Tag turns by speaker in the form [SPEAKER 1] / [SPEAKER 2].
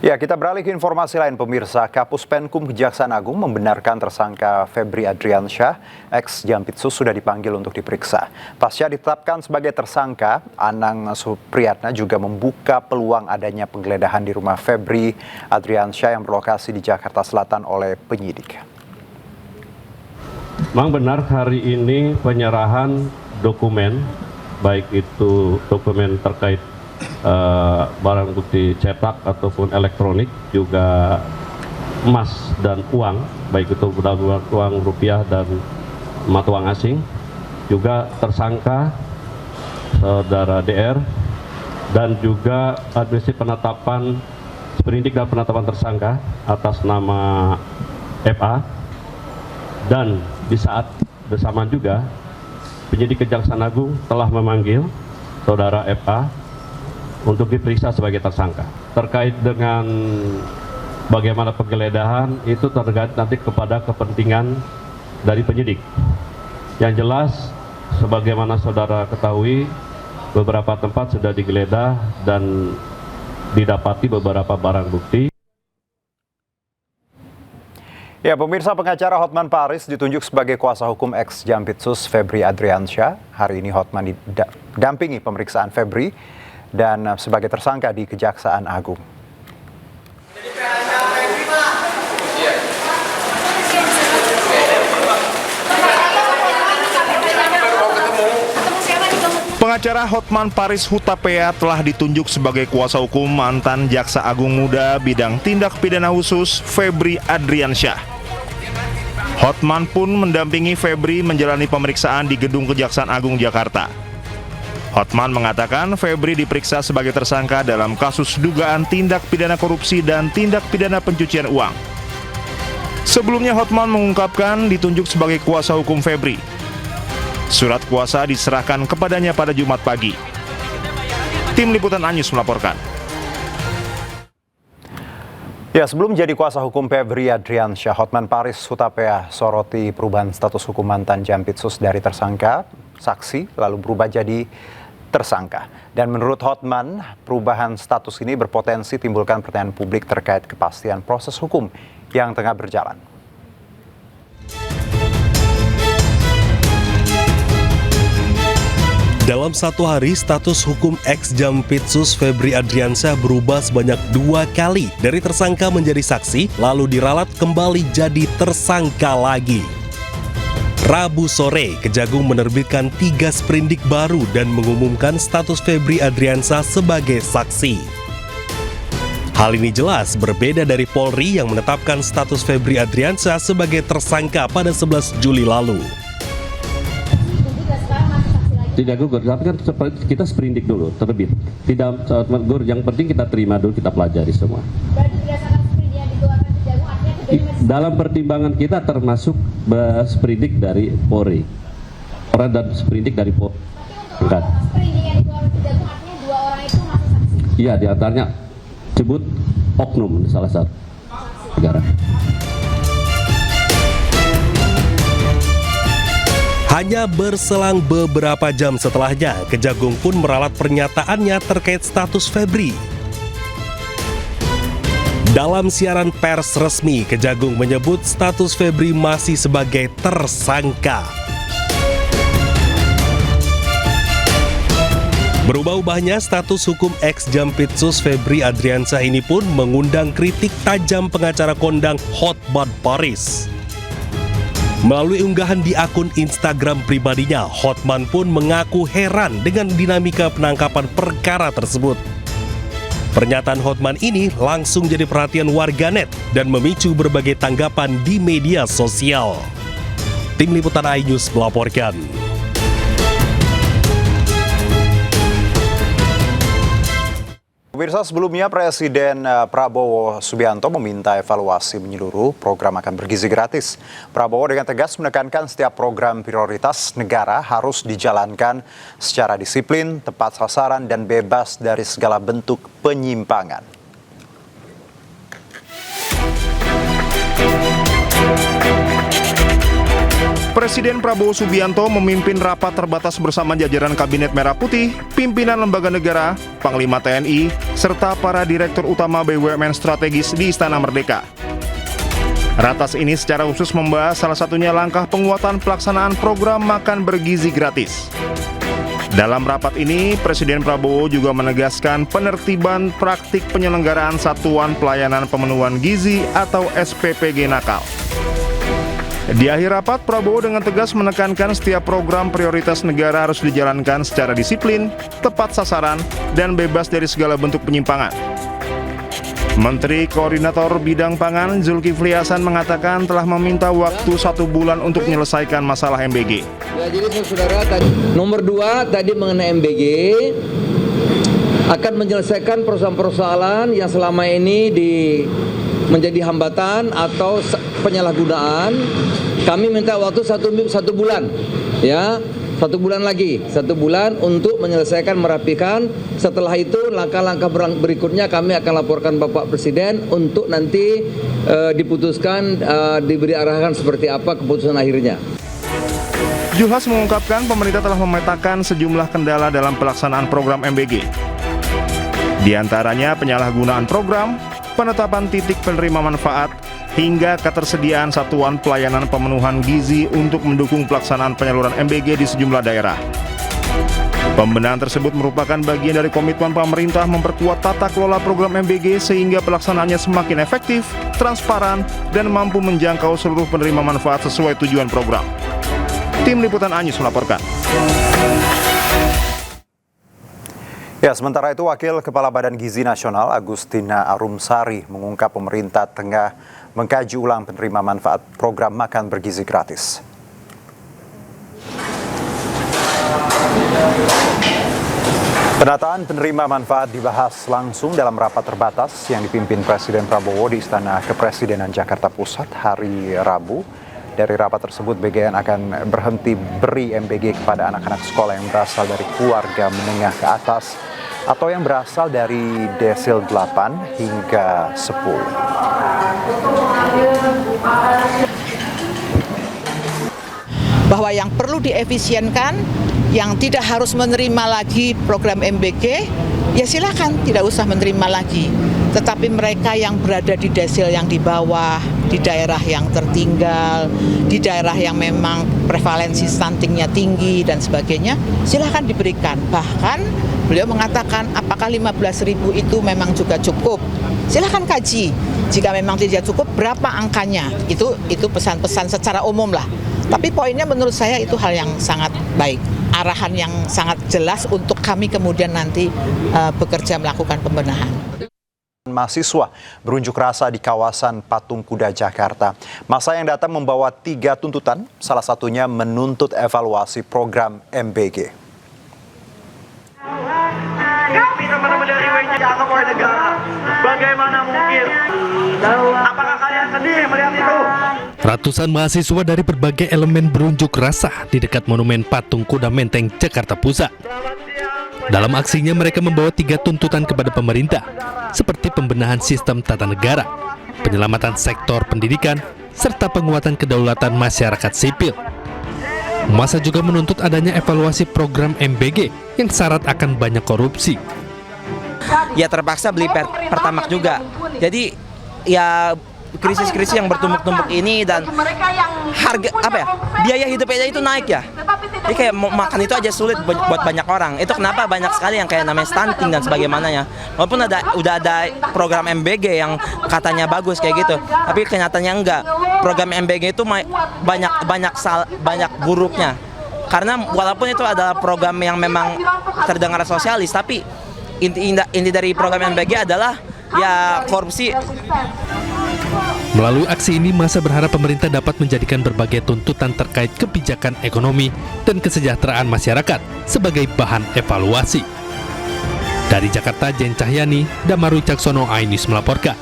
[SPEAKER 1] Ya, kita beralih ke informasi lain pemirsa. Kapus Penkum Kejaksaan Agung membenarkan tersangka Febri Adriansyah, ex Jampitsus sudah dipanggil untuk diperiksa. Pasca ditetapkan sebagai tersangka, Anang Supriyatna juga membuka peluang adanya penggeledahan di rumah Febri Adriansyah yang berlokasi di Jakarta Selatan oleh penyidik.
[SPEAKER 2] Memang benar hari ini penyerahan dokumen, baik itu dokumen terkait barang bukti cetak ataupun elektronik, juga emas dan uang, baik itu uang rupiah dan mata uang asing, juga tersangka saudara DR, dan juga administrasi penetapan sprindik dan penetapan tersangka atas nama FA. Dan di saat bersamaan juga penyidik Kejaksaan Agung telah memanggil saudara FA untuk diperiksa sebagai tersangka. Terkait dengan bagaimana penggeledahan itu tergantung nanti kepada kepentingan dari penyidik. Yang jelas, sebagaimana saudara ketahui, beberapa tempat sudah digeledah dan didapati beberapa barang bukti.
[SPEAKER 1] Ya, pemirsa, pengacara Hotman Paris ditunjuk sebagai kuasa hukum ex Jampitsus Febri Adriansyah. Hari ini Hotman didampingi pemeriksaan Febri dan sebagai tersangka di Kejaksaan Agung.
[SPEAKER 3] Pengacara Hotman Paris Hutapea telah ditunjuk sebagai kuasa hukum mantan Jaksa Agung Muda bidang tindak pidana khusus Febri Adriansyah. Hotman pun mendampingi Febri menjalani pemeriksaan di Gedung Kejaksaan Agung Jakarta. Hotman mengatakan Febri diperiksa sebagai tersangka dalam kasus dugaan tindak pidana korupsi dan tindak pidana pencucian uang. Sebelumnya Hotman mengungkapkan ditunjuk sebagai kuasa hukum Febri. Surat kuasa diserahkan kepadanya pada Jumat pagi. Tim Liputan Anyus melaporkan.
[SPEAKER 1] Ya, sebelum jadi kuasa hukum Febri Adriansyah, Hotman Paris Hutapea soroti perubahan status hukum mantan Jampitsus dari tersangka, saksi, lalu berubah jadi tersangka. Dan menurut Hotman, perubahan status ini berpotensi timbulkan pertanyaan publik terkait kepastian proses hukum yang tengah berjalan.
[SPEAKER 4] Dalam satu hari, status hukum ex Jampitsus Febri Adriansyah berubah sebanyak 2 kali. Dari tersangka menjadi saksi, lalu diralat kembali jadi tersangka lagi. Rabu sore, Kejagung menerbitkan 3 sprindik baru dan mengumumkan status Febri Adriansyah sebagai saksi. Hal ini jelas berbeda dari Polri yang menetapkan status Febri Adriansyah sebagai tersangka pada 11 Juli lalu.
[SPEAKER 2] Tidak gugur, tapi kan kita sprindik dulu, terbit. Tidak gugur, yang penting kita terima dulu, kita pelajari semua.
[SPEAKER 5] Berarti berdasarkan sprindik yang dikeluarkan Kejagung, artinya Kejagung
[SPEAKER 2] dalam pertimbangan kita termasuk sprindik dari Polri, orang dan sprindik dari Polri.
[SPEAKER 5] Tapi untuk sprindik yang dikeluarkan Kejagung, artinya 2 orang itu masuk saksi.
[SPEAKER 2] Iya, diantaranya sebut oknum salah satu negara.
[SPEAKER 4] Hanya berselang beberapa jam setelahnya, Kejagung pun meralat pernyataannya terkait status Febri. Dalam siaran pers resmi, Kejagung menyebut status Febri masih sebagai tersangka. Berubah-ubahnya status hukum ex Jampitsus Febri Adriansyah ini pun mengundang kritik tajam pengacara kondang Hotman Paris. Melalui unggahan di akun Instagram pribadinya, Hotman pun mengaku heran dengan dinamika penangkapan perkara tersebut. Pernyataan Hotman ini langsung jadi perhatian warganet dan memicu berbagai tanggapan di media sosial. Tim Liputan iNews melaporkan.
[SPEAKER 1] Pemirsa, sebelumnya Presiden Prabowo Subianto meminta evaluasi menyeluruh program akan bergizi gratis. Prabowo dengan tegas menekankan setiap program prioritas negara harus dijalankan secara disiplin, tepat sasaran, dan bebas dari segala bentuk penyimpangan.
[SPEAKER 3] Presiden Prabowo Subianto memimpin rapat terbatas bersama jajaran Kabinet Merah Putih, pimpinan lembaga negara, Panglima TNI, serta para Direktur Utama BUMN strategis di Istana Merdeka. Ratas ini secara khusus membahas salah satunya langkah penguatan pelaksanaan program makan bergizi gratis. Dalam rapat ini, Presiden Prabowo juga menegaskan penertiban praktik penyelenggaraan Satuan Pelayanan Pemenuhan Gizi atau SPPG nakal. Di akhir rapat, Prabowo dengan tegas menekankan setiap program prioritas negara harus dijalankan secara disiplin, tepat sasaran, dan bebas dari segala bentuk penyimpangan. Menteri Koordinator Bidang Pangan Zulkifli Hasan mengatakan telah meminta waktu 1 bulan untuk menyelesaikan masalah MBG.
[SPEAKER 6] Ya, jadi saudara, nomor 2 tadi mengenai MBG akan menyelesaikan persoalan-persoalan yang selama ini menjadi hambatan atau penyalahgunaan. Kami minta waktu 1 bulan, ya, 1 bulan lagi, 1 bulan untuk menyelesaikan, merapikan. Setelah itu langkah-langkah berikutnya kami akan laporkan Bapak Presiden untuk nanti diputuskan, diberi arahan seperti apa keputusan akhirnya.
[SPEAKER 3] Juhas mengungkapkan pemerintah telah memetakan sejumlah kendala dalam pelaksanaan program MBG. Di antaranya penyalahgunaan program, penetapan titik penerima manfaat, hingga ketersediaan satuan pelayanan pemenuhan gizi untuk mendukung pelaksanaan penyaluran MBG di sejumlah daerah. Pembenahan tersebut merupakan bagian dari komitmen pemerintah memperkuat tata kelola program MBG sehingga pelaksanaannya semakin efektif, transparan, dan mampu menjangkau seluruh penerima manfaat sesuai tujuan program. Tim Liputan Anyus melaporkan.
[SPEAKER 1] Ya, sementara itu Wakil Kepala Badan Gizi Nasional Agustina Arumsari mengungkap pemerintah tengah mengkaji ulang penerima manfaat program makan bergizi gratis. Penataan penerima manfaat dibahas langsung dalam rapat terbatas yang dipimpin Presiden Prabowo di Istana Kepresidenan Jakarta Pusat hari Rabu. Dari rapat tersebut, BGN akan berhenti beri MBG kepada anak-anak sekolah yang berasal dari keluarga menengah ke atas atau yang berasal dari desil 8 hingga 10.
[SPEAKER 7] Bahwa yang perlu diefisienkan, yang tidak harus menerima lagi program MBG, ya silakan tidak usah menerima lagi. Tetapi mereka yang berada di desil yang di bawah, di daerah yang tertinggal, di daerah yang memang prevalensi stuntingnya tinggi dan sebagainya, silakan diberikan. Bahkan beliau mengatakan apakah 15.000 itu memang juga cukup. Silakan kaji. Jika memang tidak cukup, berapa angkanya? Itu pesan-pesan secara umum lah. Tapi poinnya menurut saya itu hal yang sangat baik. Arahan yang sangat jelas untuk kami kemudian nanti bekerja melakukan pembenahan.
[SPEAKER 1] Mahasiswa berunjuk rasa di kawasan Patung Kuda, Jakarta. Massa yang datang membawa 3 tuntutan, salah satunya menuntut evaluasi program MBG.
[SPEAKER 8] Kami teman-teman dari WJ dianggap oleh negara. Bagaimana mungkin? Apakah kalian sedih melihat itu?
[SPEAKER 4] Ratusan mahasiswa dari berbagai elemen berunjuk rasa di dekat Monumen Patung Kuda Menteng, Jakarta Pusat. Dalam aksinya mereka membawa 3 tuntutan kepada pemerintah, seperti pembenahan sistem tata negara, penyelamatan sektor pendidikan, serta penguatan kedaulatan masyarakat sipil. Massa juga menuntut adanya evaluasi program MBG yang syarat akan banyak korupsi.
[SPEAKER 9] Ya terpaksa beli Pertamax juga. Jadi ya krisis-krisis yang bertumpuk-tumpuk ini dan harga biaya hidupnya itu naik ya. Jadi kayak makan itu aja sulit buat banyak orang. Itu kenapa banyak sekali yang kayak namanya stunting dan sebagaimananya. Walaupun udah ada program MBG yang katanya bagus kayak gitu, tapi kenyataannya enggak. Program MBG itu banyak buruknya. Karena walaupun itu adalah program yang memang terdengar sosialis, tapi inti dari program MBG adalah ya korupsi.
[SPEAKER 4] Melalui aksi ini, massa berharap pemerintah dapat menjadikan berbagai tuntutan terkait kebijakan ekonomi dan kesejahteraan masyarakat sebagai bahan evaluasi. Dari Jakarta, Jen Cahyani, Damaru Caksono, iNews melaporkan.